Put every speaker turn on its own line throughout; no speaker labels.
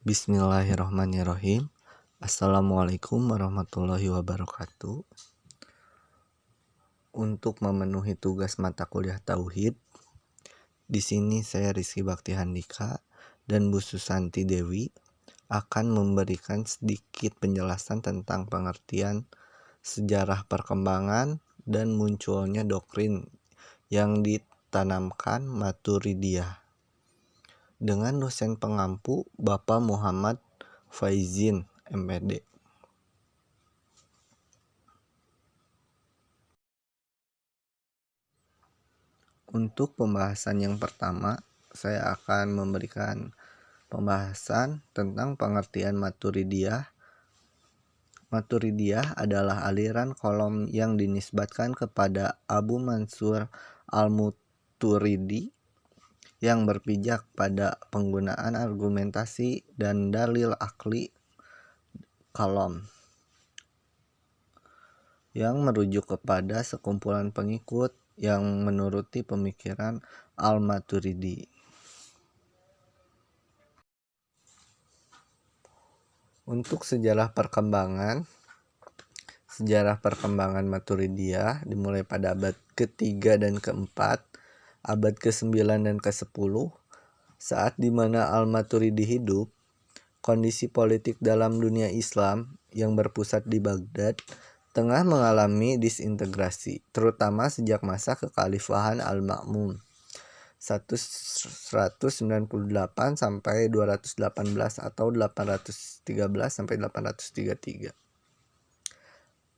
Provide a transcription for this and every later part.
Bismillahirrahmanirrahim. Assalamualaikum warahmatullahi wabarakatuh. Untuk memenuhi tugas mata kuliah Tauhid, di sini saya Rizky Bakti Handika dan Bu Susanti Dewi akan memberikan sedikit penjelasan tentang pengertian sejarah perkembangan dan munculnya doktrin yang ditanamkan Maturidiyah dengan dosen pengampu Bapak Muhammad Faizin MPD. Untuk pembahasan yang pertama, saya akan memberikan pembahasan tentang pengertian Maturidiyah. Maturidiyah adalah aliran kolom yang dinisbatkan kepada Abu Mansur al-Maturidi yang berpijak pada penggunaan argumentasi dan dalil akli kalam yang merujuk kepada sekumpulan pengikut yang menuruti pemikiran al-Maturidi. Untuk sejarah perkembangan Maturidiyah dimulai pada abad ke-3 dan ke-4, abad ke-9 dan ke-10, saat dimana al-Maturidi hidup. Kondisi politik dalam dunia Islam yang berpusat di Baghdad tengah mengalami disintegrasi, terutama sejak masa kekhalifahan Al-Ma'mun 198 sampai 218 atau 813 sampai 833.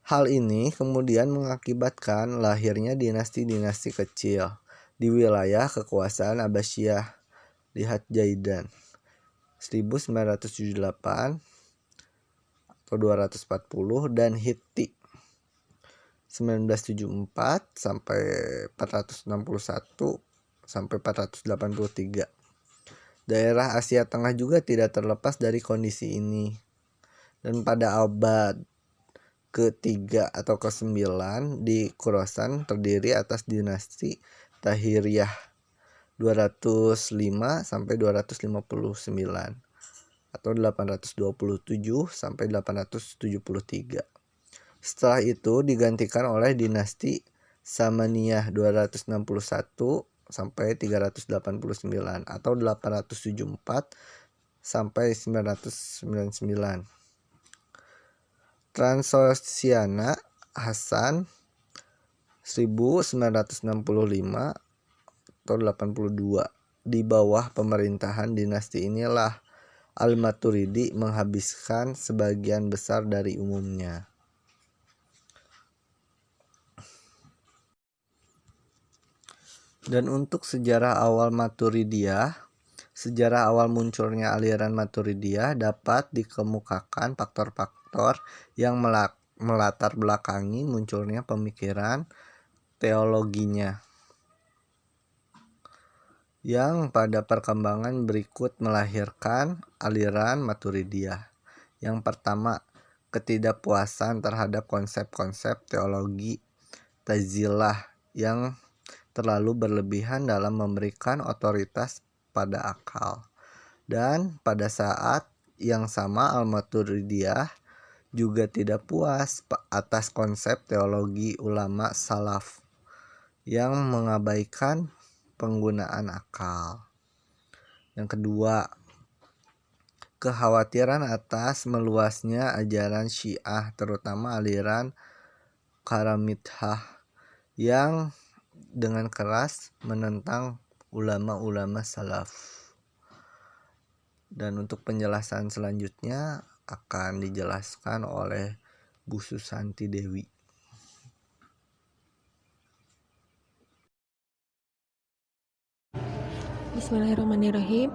Hal ini kemudian mengakibatkan lahirnya dinasti-dinasti kecil di wilayah kekuasaan Abbasiyah. Lihat Jaidan 1978 atau 240 dan Hitti 1974 sampai 461 sampai 483. Daerah Asia Tengah juga tidak terlepas dari kondisi ini. Dan pada abad ke-3 atau ke-9 di Khorasan terdiri atas dinasti Tahiriyah 205 sampai 259 atau 827 sampai 873. Setelah itu digantikan oleh dinasti Samaniyah 261 sampai 389 atau 874 sampai 999. Transoxiana Hasan 1965 atau 82. Di bawah pemerintahan dinasti inilah al-Maturidi menghabiskan sebagian besar dari umumnya. Dan untuk sejarah awal Maturidiyah, sejarah awal munculnya aliran Maturidiyah dapat dikemukakan faktor-faktor yang melatar belakangi munculnya pemikiran teologinya, yang pada perkembangan berikut melahirkan aliran Maturidiyah. Yang pertama, ketidakpuasan terhadap konsep-konsep teologi tazilah yang terlalu berlebihan dalam memberikan otoritas pada akal. Dan pada saat yang sama al-Maturidiyah juga tidak puas atas konsep teologi ulama salaf yang mengabaikan penggunaan akal. Yang kedua, kekhawatiran atas meluasnya ajaran Syiah, terutama aliran Karamithah yang dengan keras menentang ulama-ulama salaf. Dan untuk penjelasan selanjutnya akan dijelaskan oleh Bu Susanti Dewi.
Bismillahirrahmanirrahim.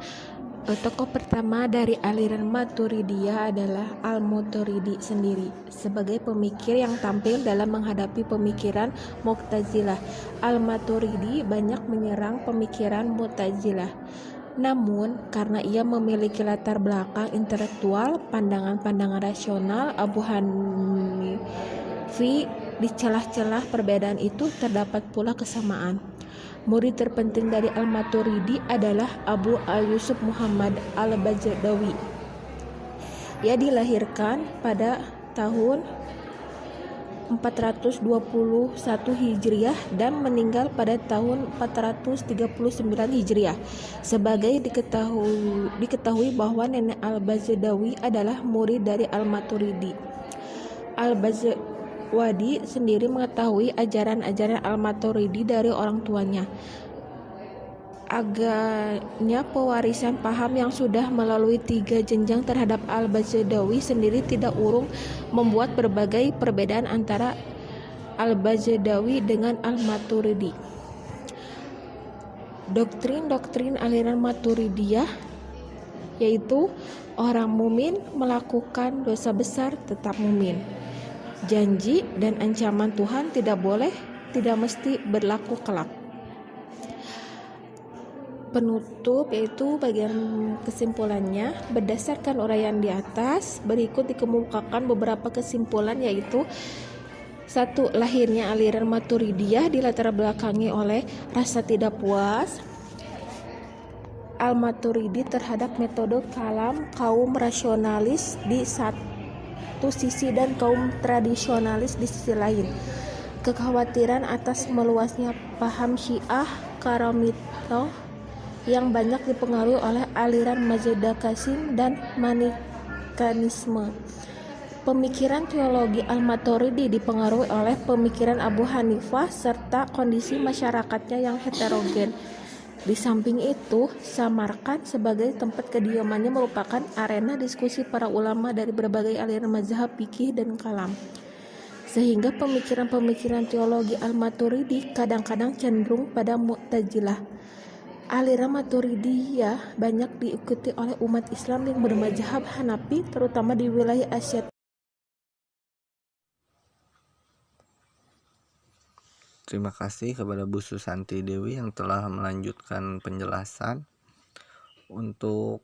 Tokoh pertama dari aliran Maturidiyah adalah al-Maturidi sendiri sebagai pemikir yang tampil dalam menghadapi pemikiran Mu'tazilah. Al-Maturidi banyak menyerang pemikiran Mu'tazilah. Namun, karena ia memiliki latar belakang intelektual, pandangan-pandangan rasional Abu Hanifi, di celah-celah perbedaan itu terdapat pula kesamaan. Murid terpenting dari al-Maturidi adalah Abu al-Yusuf Muhammad al-Bajdawi Ia dilahirkan pada tahun 421 Hijriah dan meninggal pada tahun 439 Hijriah. Sebagai diketahui bahwa nenek Al-Bajdawi adalah murid dari Al-Maturidi. Al-Bajwadi sendiri mengetahui ajaran-ajaran Al-Maturidi dari orang tuanya. Agaknya pewarisan paham yang sudah melalui 3 jenjang terhadap Al-Bajdawi sendiri tidak urung membuat berbagai perbedaan antara Al-Bajdawi dengan Al-Maturidi. Doktrin aliran Maturidiyah yaitu orang mumin melakukan dosa besar tetap mumin. Janji dan ancaman Tuhan tidak mesti berlaku kelak. Penutup yaitu bagian kesimpulannya. Berdasarkan uraian di atas, berikut dikemukakan beberapa kesimpulan yaitu 1. Lahirnya aliran Maturidiyah dilatar belakangi oleh rasa tidak puas Al-Maturidi terhadap metode kalam kaum rasionalis di satu sisi dan kaum tradisionalis di sisi lain. Kekhawatiran atas meluasnya paham Syiah Karamitoh yang banyak dipengaruhi oleh aliran Mazda Qasim dan Manikanisme. Pemikiran teologi Al-Maturidi dipengaruhi oleh pemikiran Abu Hanifah serta kondisi masyarakatnya yang heterogen. Di samping itu, Samarkand sebagai tempat kediamannya merupakan arena diskusi para ulama dari berbagai aliran mazhab fikih dan kalam. Sehingga pemikiran-pemikiran teologi Al-Maturidi kadang-kadang cenderung pada Mu'tazilah. Aliran Maturidiyah banyak diikuti oleh umat Islam yang bermazhab Hanafi, terutama di wilayah Asia.
Terima kasih kepada Bu Susanti Dewi yang telah melanjutkan penjelasan. Untuk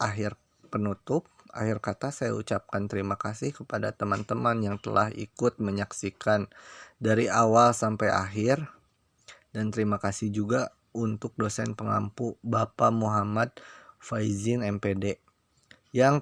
akhir kata saya ucapkan terima kasih kepada teman-teman yang telah ikut menyaksikan dari awal sampai akhir. Dan terima kasih juga untuk dosen pengampu Bapak Muhammad Faizin MPD yang